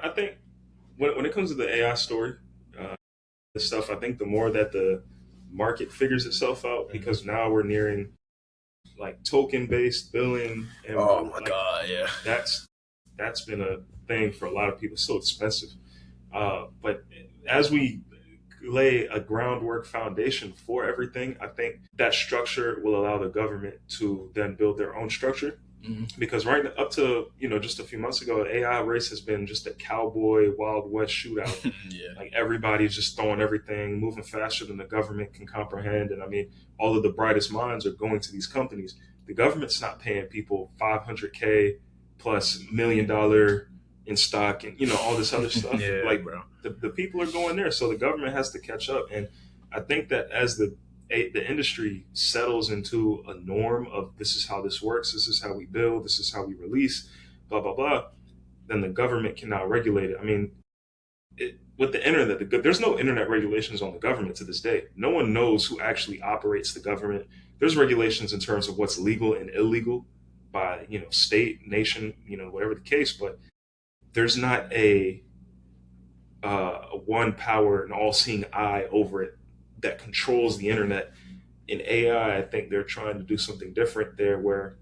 I think when it comes to the AI story, uh, this stuff, I think the more that the market figures itself out, Mhm. because now we're nearing like token based billing, and Oh my like God, yeah. that's that's been a thing for a lot of people. It's so expensive. But as we lay a groundwork foundation for everything, I think that structure will allow the government to then build their own structure. Mhm. Because right up to just a few months ago, AI race has been just a cowboy wild west shootout. Yeah. Like everybody's just throwing everything, moving faster than the government can comprehend. And I mean, all of the brightest minds are going to these companies. The government's not paying people 500K plus $1 million in stock and all this other stuff. Yeah, Like bro. the people are going there, so the government has to catch up. And I think that as the industry settles into a norm of this is how this works, this is how we build, this is how we release, blah blah blah, then the government can now regulate it. I mean, with the internet, there's no internet regulations on the government to this day. No one knows who actually operates the government. There's regulations in terms of what's legal and illegal by state, nation, whatever the case, but there's not a one power and all-seeing eye over it that controls the internet. In AI, I think they're trying to do something different there, where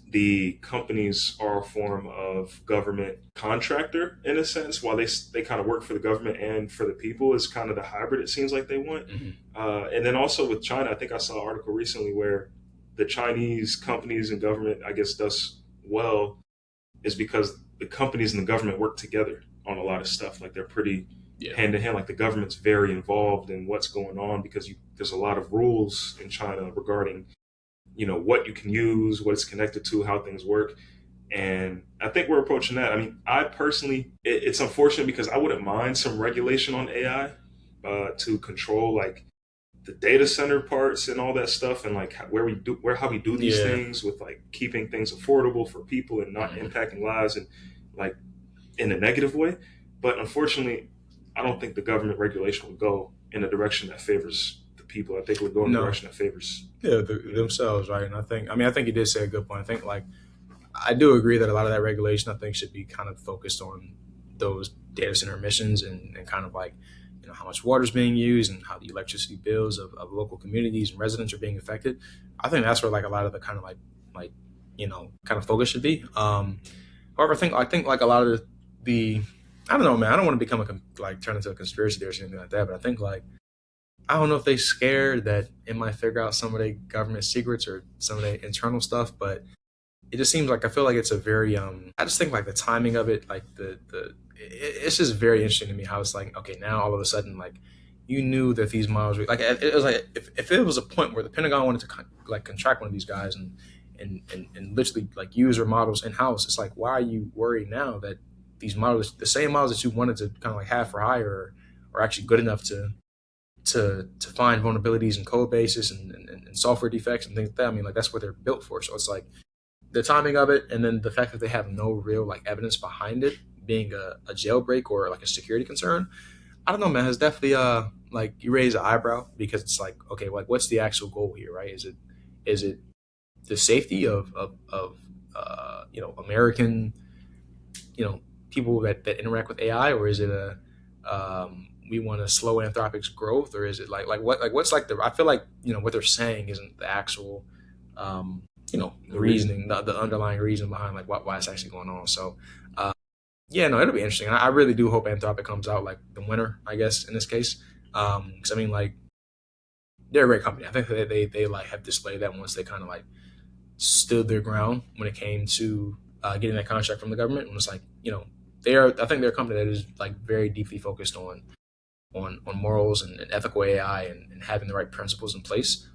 the companies are a form of government contractor in a sense, while they kind of work for the government and for the people is kind of the hybrid it seems like they want. Mhm. And then also with China, I think I saw an article recently where the Chinese companies and government, I guess, does well is because the companies and the government work together on a lot of stuff. Like they're pretty Yeah. hand in hand. Like the government's very involved in what's going on because there's a lot of rules in China regarding what you can use, what it's connected to, how things work. And I think we're approaching that. I mean, I personally, it's unfortunate because I wouldn't mind some regulation on AI to control like the data center parts and all that stuff, and like how we do these Yeah. things with like keeping things affordable for people and not Mhm. impacting lives and like in a negative way. But unfortunately, I don't think the government regulation would go in a direction that favors the people. I think it would go in a No. direction that favors Yeah, themselves, right? And I think you did say a good point. I think like I do agree that a lot of that regulation I think should be kind of focused on those data center emissions and kind of like how much water is being used and how the electricity bills of local communities and residents are being affected. I think that's where like a lot of the kind of like kind of focus should be. However, I think like a lot of the I don't know, man. I don't want to become like turn into a conspiracy theory or anything like that, but I think like I don't know if they scared that it might figure out some of the government secrets or some of the internal stuff, but it just seems like I feel like it's a very I just think like the timing of it, like it's just very interesting to me how it's like okay now all of a sudden like you knew that these models were like it was like if it was a point where the Pentagon wanted to like contract one of these guys and literally like use their models in house, it's like why are you worried now that these models, the same models that you wanted to kind of like have for hire, are actually good enough to find vulnerabilities in code bases and software defects and things like that. I mean, like that's what they're built for. So it's like the timing of it, and then the fact that they have no real like evidence behind it being a jailbreak or like a security concern. I don't know, man. It's definitely like you raise an eyebrow because it's like okay, like what's the actual goal here, right? Is it the safety of American people that interact with AI, or is it a we want to slow Anthropic's growth, or is it what's like the I feel like what they're saying isn't the actual the reason. reasoning, the underlying reason behind like why it's actually going on. So yeah, no, it'll be interesting. I really do hope Anthropic comes out like the winner, I guess in this case, because I mean like they're a great company. I think they like have displayed that once they kind of like stood their ground when it came to getting that contract from the government. And it's like I think they're a company that is like very deeply focused on morals and ethical AI and having the right principles in place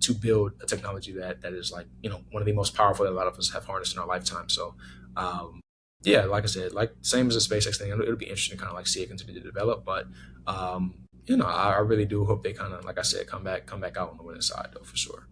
to build a technology that is like one of the most powerful that a lot of us have harnessed in our lifetime. So yeah, like I said, like same as the SpaceX thing, it'll be interesting to kind of like see it continue to develop. But I really do hope they kind of like I said come back out on the winning side though for sure.